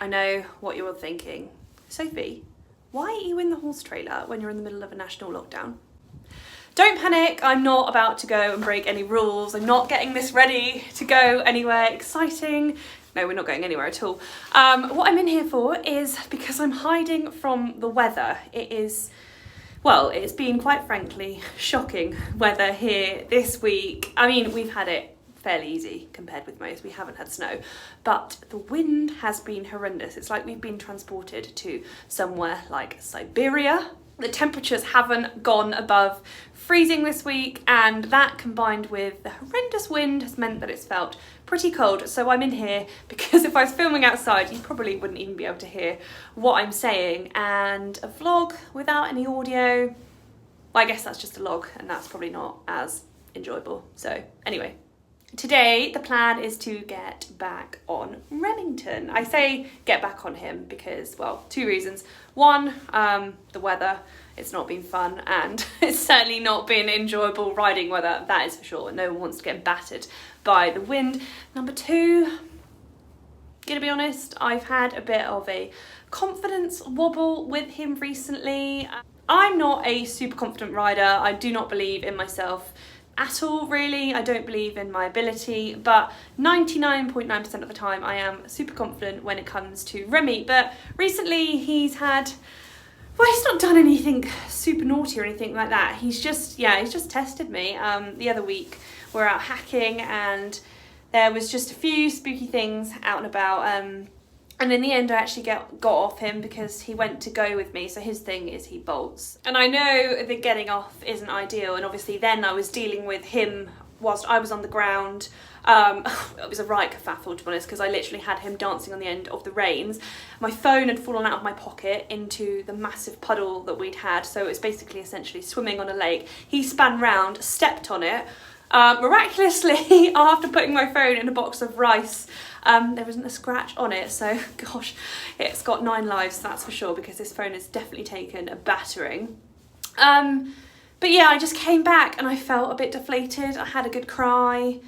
I know what you're all thinking. Sophie, why are you in the horse trailer when you're in the middle of a national lockdown? Don't panic, I'm not about to go and break any rules. I'm not getting this ready to go anywhere exciting. No, we're not going anywhere at all. What I'm in here for is because I'm hiding from the weather. It is, well, it's been quite frankly shocking weather here this week. I mean, we've had it fairly easy compared with most. We haven't had snow, but the wind has been horrendous. It's like we've been transported to somewhere like Siberia. The temperatures haven't gone above freezing this week, and that combined with the horrendous wind has meant that it's felt pretty cold. So I'm in here because if I was filming outside, you probably wouldn't even be able to hear what I'm saying. And a vlog without any audio, well, I guess that's just a log, and that's probably not as enjoyable. So anyway, today the plan is to get back on Remington. I say get back on him because, well, two reasons. One, the weather. It's not been fun, and it's certainly not been enjoyable riding weather, that is for sure. No one wants to get battered by the wind. Number two, gonna be honest, I've had a bit of a confidence wobble with him recently. I'm not a super confident rider. I do not believe in myself at all, really. I don't believe in my ability, but 99.9% of the time I am super confident when it comes to Remmi. But recently he's had, well, he's not done anything super naughty or anything like that. He's just tested me. The other week we're out hacking and there was just a few spooky things out and about. And in the end, I actually got off him because he went to go with me. So his thing is he bolts. And I know that getting off isn't ideal. And obviously then I was dealing with him whilst I was on the ground. It was a right kerfuffle, to be honest, because I literally had him dancing on the end of the reins. My phone had fallen out of my pocket into the massive puddle that we'd had. So it was basically essentially swimming on a lake. He span round, stepped on it. Miraculously, after putting my phone in a box of rice, there wasn't a scratch on it. So gosh, it's got 9 lives, that's for sure, because this phone has definitely taken a battering. But yeah, I just came back and I felt a bit deflated. I had a good cry.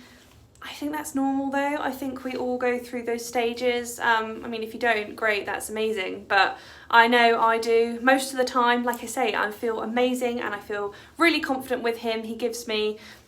I think that's normal though. I think we all go through those stages. I mean, if you don't, great, that's amazing. But I know I do. Most of the time, like I say, I feel amazing and I feel really confident with him.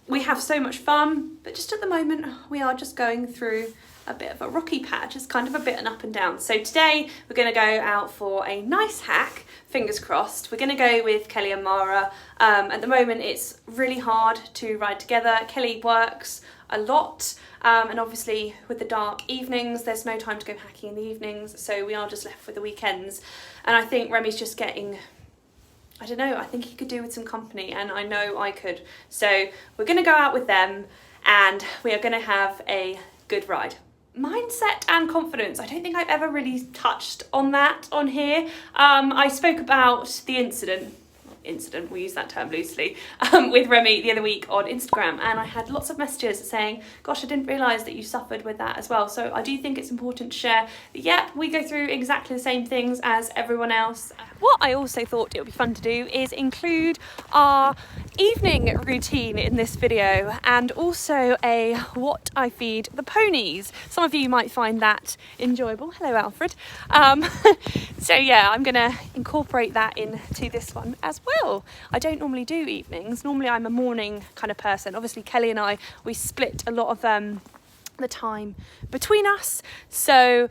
We have so much fun, but just at the moment, we are just going through a bit of a rocky patch. It's kind of a bit an up and down. So today we're going to go out for a nice hack, fingers crossed. We're going to go with Kelly and Mara. At the moment it's really hard to ride together. Kelly works a lot, and obviously with the dark evenings there's no time to go hacking in the evenings, so we are just left with the weekends. And I think Remmi's just getting, I don't know, I think he could do with some company, and I know I could. So we're going to go out with them and we are going to have a good ride. Mindset and confidence. I don't think I've ever really touched on that on here. I spoke about the incident, we use that term loosely, with Remmi the other week on Instagram, and I had lots of messages saying, gosh, I didn't realise that you suffered with that as well. So I do think it's important to share that, yeah, we go through exactly the same things as everyone else. What I also thought it would be fun to do is include our evening routine in this video, and also a what I feed the ponies. Some of you might find that enjoyable. Hello, Alfred. So yeah, I'm gonna incorporate that into this one as well. I don't normally do evenings. Normally I'm a morning kind of person. Obviously Kelly and I, we split a lot of the time between us. So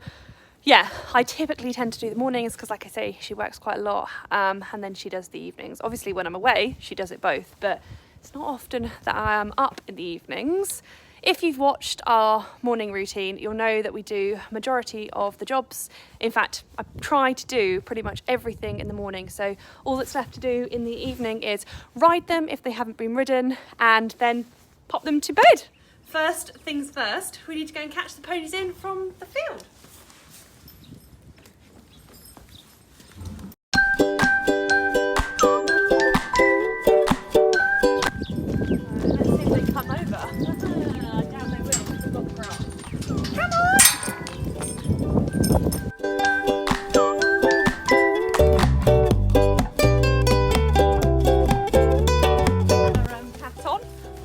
yeah, I typically tend to do the mornings because, like I say, she works quite a lot, and then she does the evenings. Obviously when I'm away, she does it both, but it's not often that I am up in the evenings. If you've watched our morning routine, you'll know that we do majority of the jobs. In fact, I try to do pretty much everything in the morning. So all that's left to do in the evening is ride them if they haven't been ridden, and then pop them to bed. First things first, we need to go and catch the ponies in from the field. Let's see if they come over. Down they will, we've got the grass. Come on! Hat on.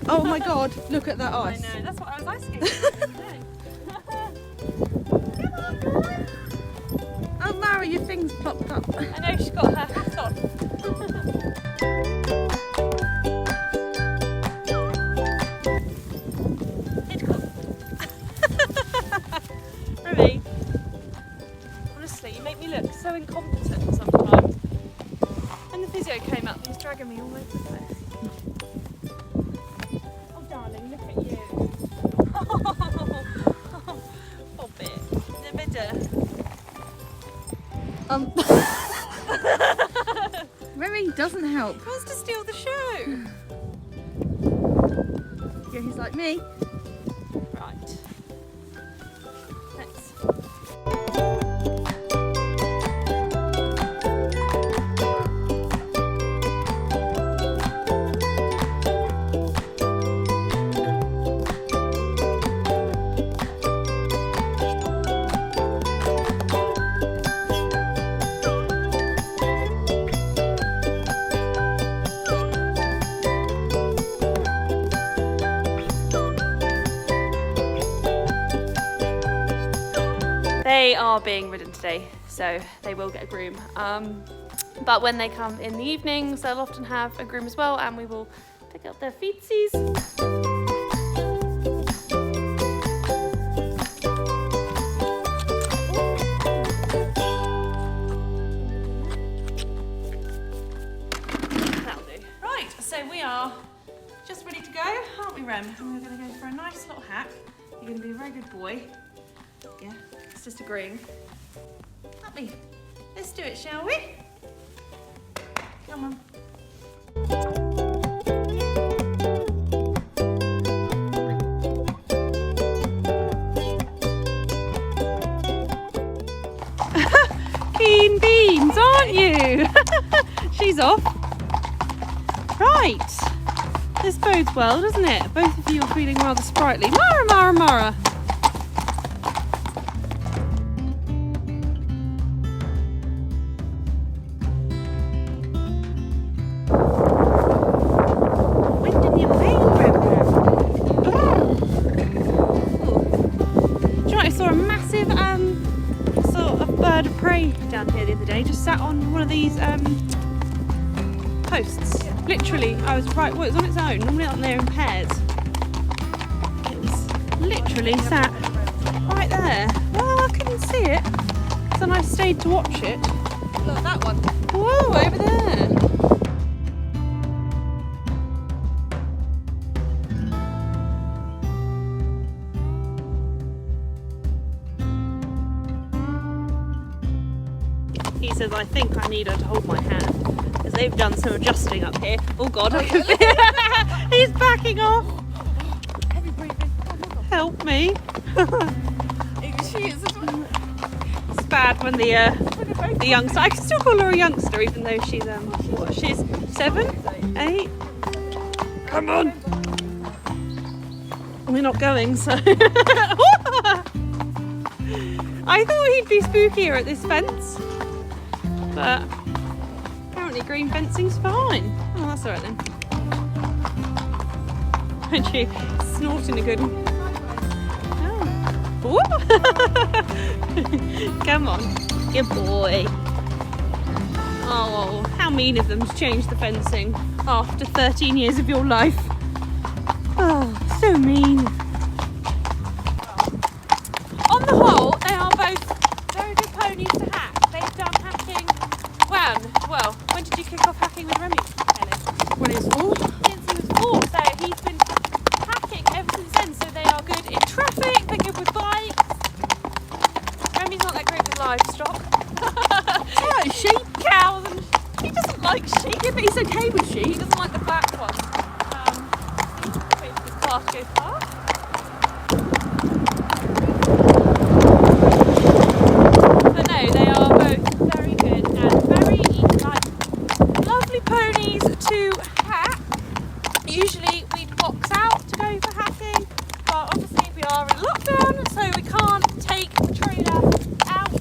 Oh my god, look at that ice. I know, that's what I was asking. Come on, boy. Sorry, your thing's plopped up. I know, she's got her hat on. Remmi, honestly, you make me look so incompetent sometimes. When the physio came up, he was dragging me all over the place. Oh darling, look at you. Oh bit. Remmi doesn't help. He wants to steal the show. Yeah, he's like me. Right. Let's. They are being ridden today, so they will get a groom. But when they come in the evenings, they'll often have a groom as well, and we will pick up their feetsies. That'll do. Right, so we are just ready to go, aren't we, Rem? And we're going to go for a nice little hack. You're going to be a very good boy. Yeah, it's just agreeing. Aren't we? Let's do it, shall we? Come on. Keen beans, aren't you? She's off. Right. This bodes well, doesn't it? Both of you are feeling rather sprightly. Mara, Mara, Mara. Down here the other day, just sat on one of these posts. Yeah. Literally, I was right, well, it was on its own, normally up there in pairs. It was literally sat right there. Well, I couldn't see it, so then I stayed to watch it. Look, that one. Whoa, over there. He says, I think I need her to hold my hand because they've done some adjusting up here. Oh God, I can feel he's backing off. Heavy breathing. Help me. She is as well. It's bad when the youngster, I can still call her a youngster even though she's, what, she's 7, 8? Come on. We're not going, so. I thought he'd be spookier at this fence. But apparently green fencing's fine. Oh, that's alright then. Aren't you snorting a good one? Oh. Come on, good boy. Oh, how mean of them to change the fencing after 13 years of your life. Oh, so mean. On the whole, they are both very good ponies to hack. They've done hacking. Well, when did you kick off hacking with Remmi, Ellie? When he was 4. Since he was 4, so he's been hacking ever since then. So they are good in traffic, they're good with bikes. Remmi's not that great with livestock. Yeah, sheep. Cows and he doesn't like sheep. Yeah, but he's okay with He sheep. doesn't like the black ones. Wait for the car to go past. But no, they are both very good and very lovely ponies to hack. Usually we'd box out to go for hacking, but obviously we are in lockdown, so we can't take the trailer out.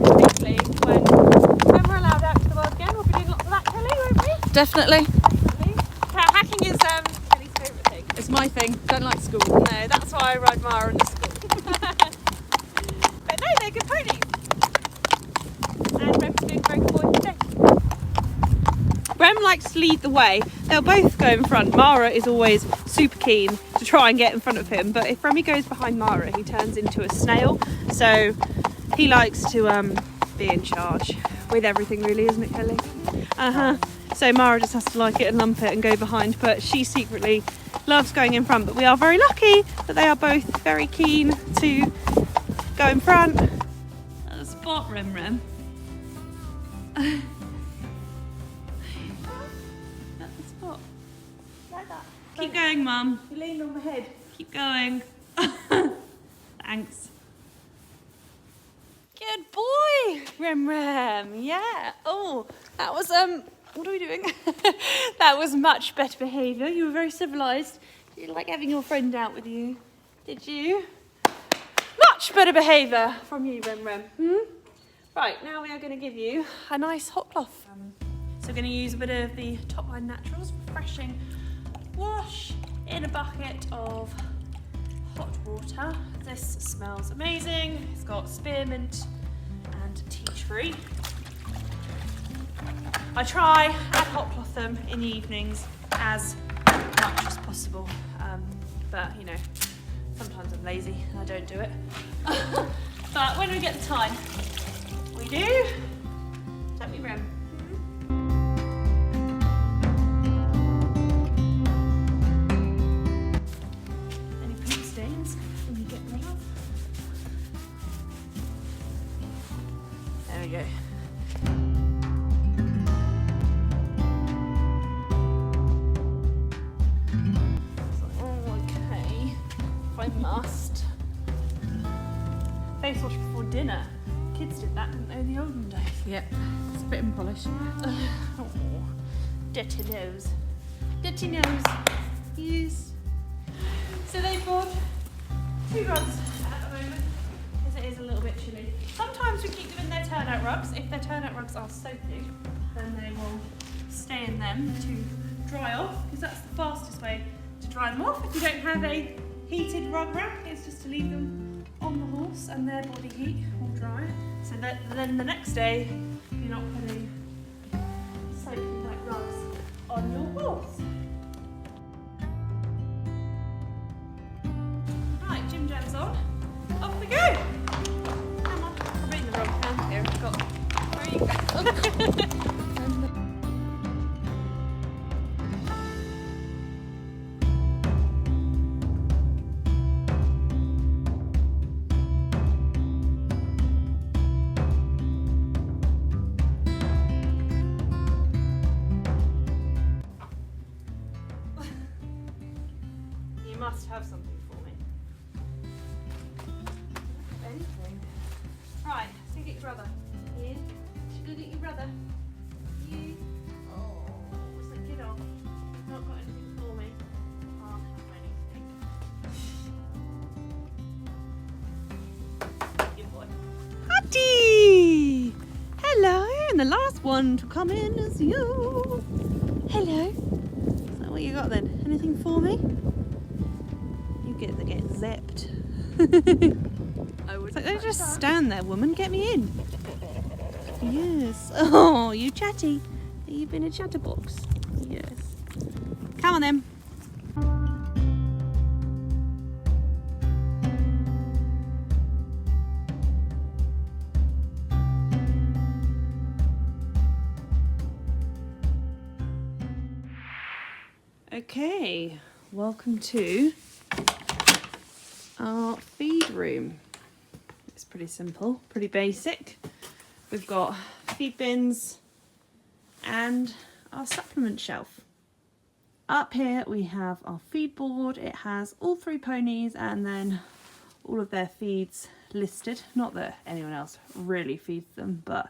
Hopefully when we're allowed out to the world again, we'll be doing lots of that, Kelly, won't we? Definitely. Definitely. Hacking is Kelly's favourite thing. It's my thing. Don't like school. No, that's why I ride Mara in the school. But no, they're good ponies. And Rem's doing very good boy today. Rem likes to lead the way. They'll both go in front. Mara is always super keen to try and get in front of him, but if Remmi goes behind Mara, he turns into a snail. So he likes to be in charge with everything, really, isn't it, Kelly? So Mara just has to like it and lump it and go behind, but she secretly loves going in front. But we are very lucky that they are both very keen to go in front. At the spot, Rem. Like that. Keep going, Mum. You leaned on my head. Keep going. Thanks. Good boy, Rem. Yeah. Oh, that was what are we doing? That was much better behaviour. You were very civilised. You like having your friend out with you, did you? Much better behaviour from you, Rem. Right, now we are going to give you a nice hot cloth. So we're going to use a bit of the Top Line Naturals refreshing wash in a bucket of hot water. This smells amazing. It's got spearmint and tea tree. I try and hot cloth them in the evenings as much as possible, but you know, sometimes I'm lazy and I don't do it. But when we get the time, we do. Don't we, Rem? Any paint stains when you get them out? There we go. I must. Face wash before dinner. Kids did that, didn't they, in the olden days? Yep, spit and polish. Oh, dirty nose. Dirty nose. Yes. So they bought 2 rugs at the moment, because it is a little bit chilly. Sometimes we keep them in their turnout rugs. If their turnout rugs are soapy, then they will stay in them to dry off, because that's the fastest way to dry them off. If you don't have a heated rug rack, it's just to leave them on the horse and their body heat will dry it. So that then the next day you're not putting soapy wet rugs on your horse. Right, gym jam's on. Off we go. Come on, I'm putting the wrong hand here. I've got. Where are you going? Must have something for me. Anything. Right, let's go get your brother. Ian, should go get your brother. You. Oh, what's that kid on? Not got anything for me. Can't have anything. Good boy. Hattie! Hello, and the last one to come in is you. Hello. Is that what you got then? Anything for me? They get zipped. I would like, don't just stand there, woman. Get me in. Yes. Oh, you chatty. You've been a chatterbox. Yes. Come on then. Okay. Welcome to our feed room. It's pretty simple, pretty basic. We've got feed bins and our supplement shelf. Up here we have our feed board. It has all 3 ponies and then all of their feeds listed. Not that anyone else really feeds them, but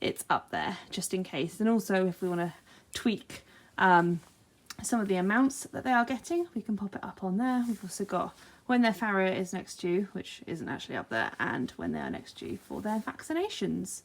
it's up there just in case. And also if we want to tweak some of the amounts that they are getting, we can pop it up on there. We've also got when their farrier is next due, which isn't actually up there, and when they are next due for their vaccinations.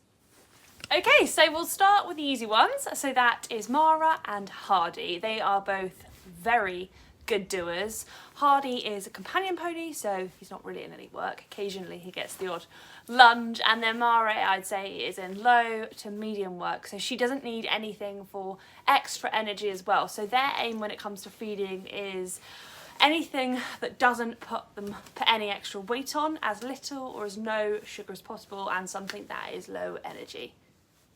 Okay, so we'll start with the easy ones. So that is Mara and Hardy. They are both very good doers. Hardy is a companion pony, so he's not really in any work. Occasionally he gets the odd lunge, and then Mara, I'd say, is in low to medium work, so she doesn't need anything for extra energy as well. So their aim when it comes to feeding is anything that doesn't put any extra weight on, as little or as no sugar as possible, and something that is low energy.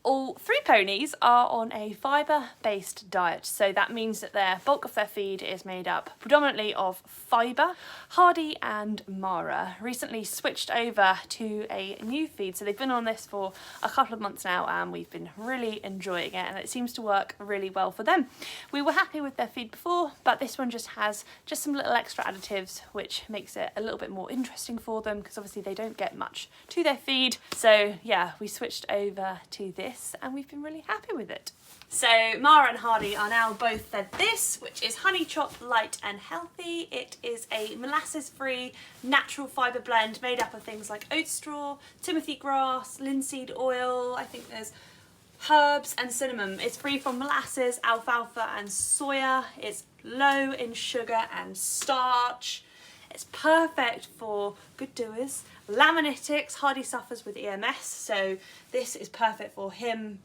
All three ponies are on a fibre-based diet, so that means that their bulk of their feed is made up predominantly of fibre. Hardy and Mara recently switched over to a new feed, so they've been on this for a couple of months now and we've been really enjoying it, and it seems to work really well for them. We were happy with their feed before, but this one just has some little extra additives which makes it a little bit more interesting for them, because obviously they don't get much to their feed. So yeah, we switched over to this and we've been really happy with it. So Mara and Hardy are now both fed this, which is Honeychop Light and Healthy. It is a molasses-free natural fibre blend made up of things like oat straw, timothy grass, linseed oil, I think there's herbs and cinnamon. It's free from molasses, alfalfa and soya. It's low in sugar and starch. It's perfect for good doers. Laminitis, Hardy suffers with EMS, so this is perfect for him.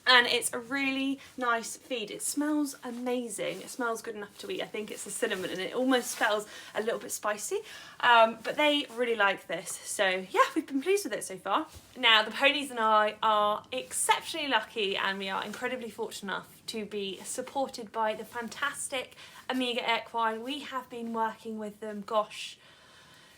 And it's a really nice feed. It smells amazing. It smells good enough to eat. I think it's the cinnamon and it almost smells a little bit spicy. But they really like this. So yeah, we've been pleased with it so far. Now the ponies and I are exceptionally lucky, and we are incredibly fortunate enough to be supported by the fantastic Omega Equine. We have been working with them, gosh,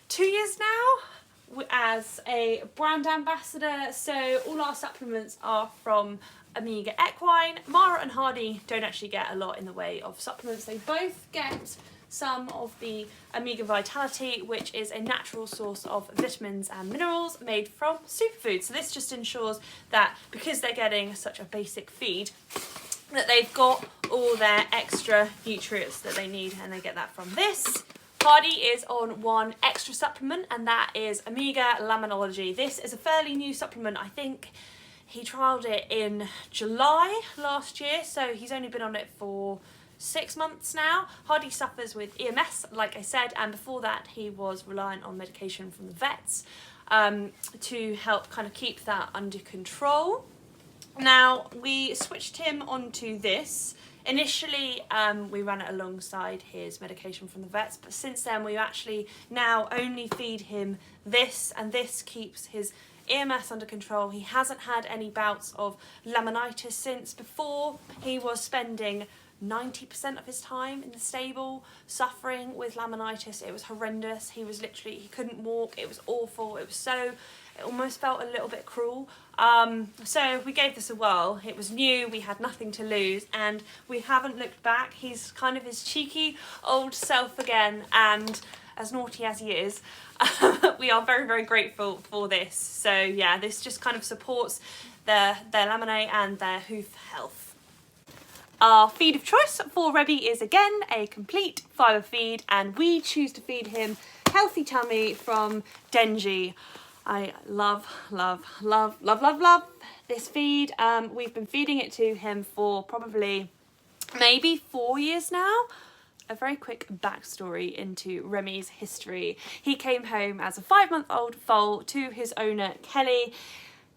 2 years now as a brand ambassador. So all our supplements are from Omega Equine. Mara and Hardy don't actually get a lot in the way of supplements. They both get some of the Omega Vitality, which is a natural source of vitamins and minerals made from superfoods. So this just ensures that because they're getting such a basic feed, that they've got all their extra nutrients that they need, and they get that from this. Hardy is on one extra supplement, and that is Omega Laminology. This is a fairly new supplement. I think he trialled it in July last year, so he's only been on it for 6 months now. Hardy suffers with EMS, like I said, and before that he was reliant on medication from the vets to help kind of keep that under control. Now, we switched him onto this. Initially, we ran it alongside his medication from the vets, but since then we actually now only feed him this, and this keeps his EMS under control. He hasn't had any bouts of laminitis since. Before, he was spending 90% of his time in the stable suffering with laminitis. It was horrendous. He couldn't walk. It was awful. It almost felt a little bit cruel. So we gave this a whirl. It was new, we had nothing to lose, and we haven't looked back. He's kind of his cheeky old self again, and as naughty as he is, we are very, very grateful for this. So yeah, this just kind of supports their laminate and their hoof health. Our feed of choice for Remmi is again a complete fibre feed, and we choose to feed him Healthy Tummy from Dengie. I love this feed. We've been feeding it to him for probably maybe 4 years now. A very quick backstory into Remmi's history. He came home as a 5-month-old foal to his owner, Kelly.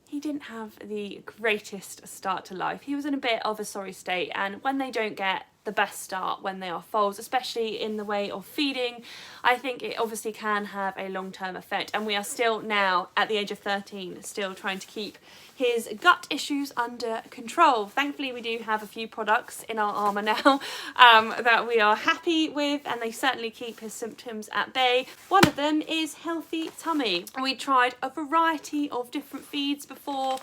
He didn't have the greatest start to life. He was in a bit of a sorry state, and when they don't get the best start when they are foals, especially in the way of feeding, I think it obviously can have a long-term effect, and we are still now at the age of 13 still trying to keep his gut issues under control. Thankfully we do have a few products in our armour now that we are happy with, and they certainly keep his symptoms at bay. One of them is Healthy Tummy. We tried a variety of different feeds before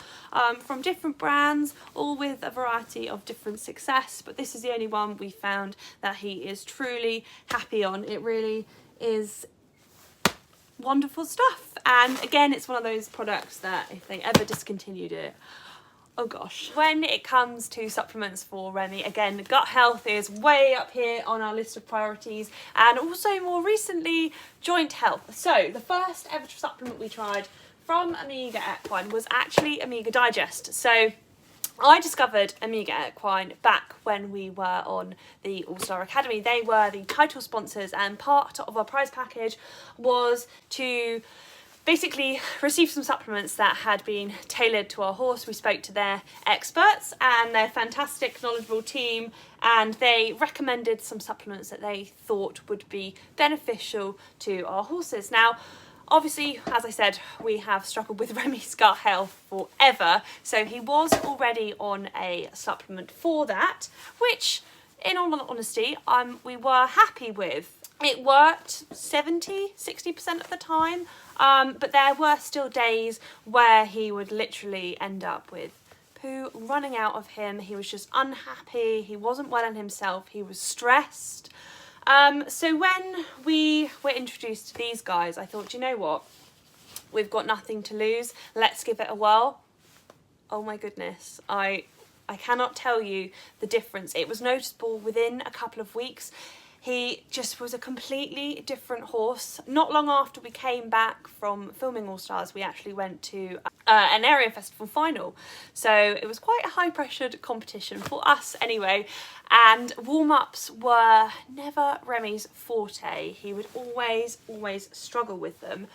from different brands, all with a variety of different success, but this is the only one we found that he is truly happy on. It really is wonderful stuff, and again, it's one of those products that if they ever discontinued it, oh gosh. When it comes to supplements for Remmi, again, gut health is way up here on our list of priorities, and also more recently joint health. So the first ever supplement we tried from Omega Equine was actually Omega Digest. So I discovered Omega Equine back when we were on the All-Star Academy. They were the title sponsors, and part of our prize package was to basically receive some supplements that had been tailored to our horse. We spoke to their experts and their fantastic, knowledgeable team, and they recommended some supplements that they thought would be beneficial to our horses. Now, obviously, as I said, we have struggled with Remmi's gut health forever, so he was already on a supplement for that, which, in all honesty, we were happy with. It worked 60% of the time, but there were still days where he would literally end up with poo running out of him. He was just unhappy, he wasn't well in himself, he was stressed. So when we were introduced to these guys, I thought, you know what, we've got nothing to lose, let's give it a whirl. Oh my goodness, I cannot tell you the difference. It was noticeable within a couple of weeks. He just was a completely different horse. Not long after we came back from filming All Stars, we actually went to an area festival final. So it was quite a high pressured competition for us anyway. And warm-ups were never Remmi's forte. He would always struggle with them.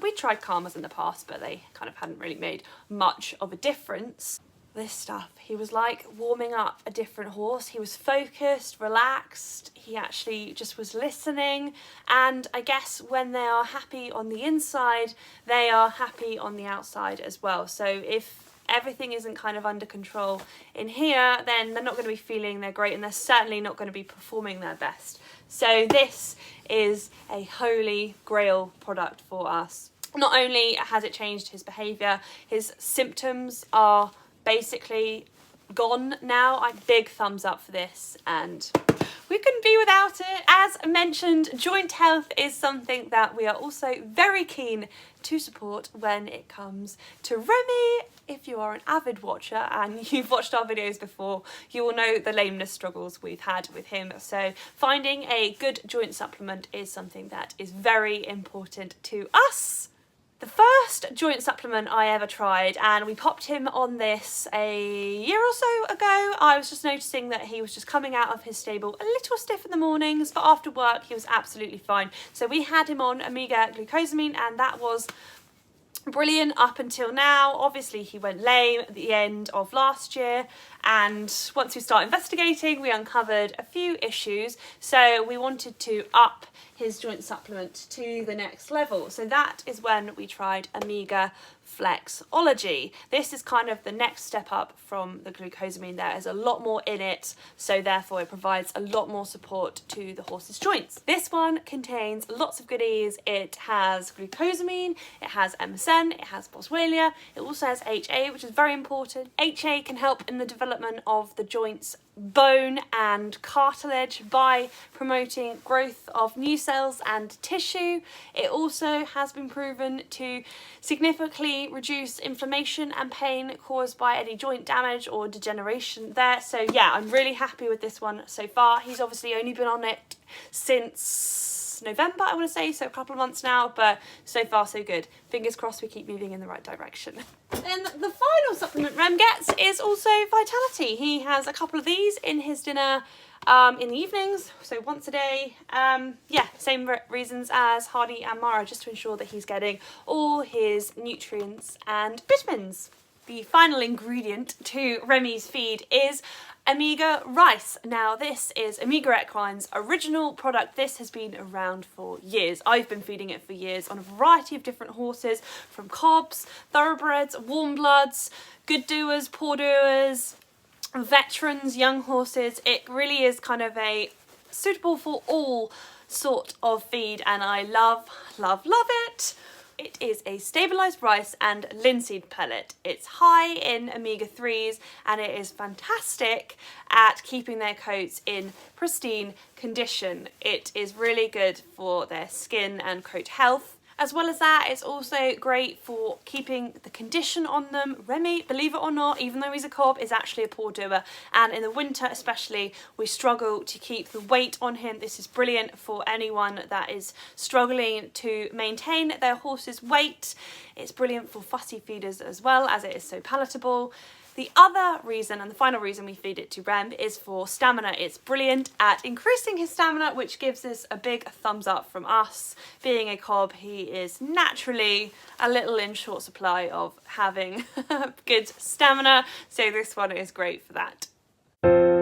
We tried calmers in the past, but they kind of hadn't really made much of a difference. This stuff, he was like warming up a different horse. He was focused, relaxed, he actually just was listening, and I guess when they are happy on the inside, they are happy on the outside as well. So if everything isn't kind of under control in here, then they're not going to be feeling they're great, and they're certainly not going to be performing their best. So this is a holy grail product for us. Not only has it changed his behaviour, his symptoms are basically gone now. Big thumbs up for this, and we couldn't be without it. As mentioned, joint health is something that we are also very keen to support when it comes to Remmi. If you are an avid watcher and you've watched our videos before, you will know the lameness struggles we've had with him. So finding a good joint supplement is something that is very important to us. The first joint supplement I ever tried, and we popped him on this a year or so ago. I was just noticing that he was just coming out of his stable a little stiff in the mornings, but after work he was absolutely fine. So we had him on Omega glucosamine, and that was brilliant up until now. Obviously he went lame at the end of last year, and once we started investigating we uncovered a few issues, so we wanted to up his joint supplement to the next level. So that is when we tried Omega Flexology. This is kind of the next step up from the glucosamine. There is a lot more in it, so therefore it provides a lot more support to the horse's joints. This one contains lots of goodies. It has glucosamine, it has MSM, it has boswellia, it also has HA, which is very important. HA can help in the development of the joints bone and cartilage by promoting growth of new cells and tissue. It also has been proven to significantly reduce inflammation and pain caused by any joint damage or degeneration there. So yeah, I'm really happy with this one so far. He's obviously only been on it since November, I want to say, so a couple of months now, but so far so good. Fingers crossed we keep moving in the right direction. Then the final supplement Rem gets is also Vitality. He has a couple of these in his dinner in the evenings, so once a day. Yeah, same reasons as Hardy and Mara, just to ensure that he's getting all his nutrients and vitamins. The final ingredient to Remmi's feed is Omega Rice. Now this is Omega Equine's original product. This has been around for years. I've been feeding it for years on a variety of different horses, from cobs, thoroughbreds, warm bloods, good doers, poor doers, veterans, young horses. It really is kind of a suitable for all sort of feed, and I love it. It is a stabilised rice and linseed pellet. It's high in omega-3s, and it is fantastic at keeping their coats in pristine condition. It is really good for their skin and coat health. As well as that, it's also great for keeping the condition on them. Remmi, believe it or not, even though he's a cob, is actually a poor doer, and in the winter especially we struggle to keep the weight on him. This is brilliant for anyone that is struggling to maintain their horse's weight. It's brilliant for fussy feeders as well, as it is so palatable. The other reason, and the final reason we feed it to Rem, is for stamina. It's brilliant at increasing his stamina, which gives us a big thumbs up from us. Being a cob, he is naturally a little in short supply of having good stamina, so this one is great for that.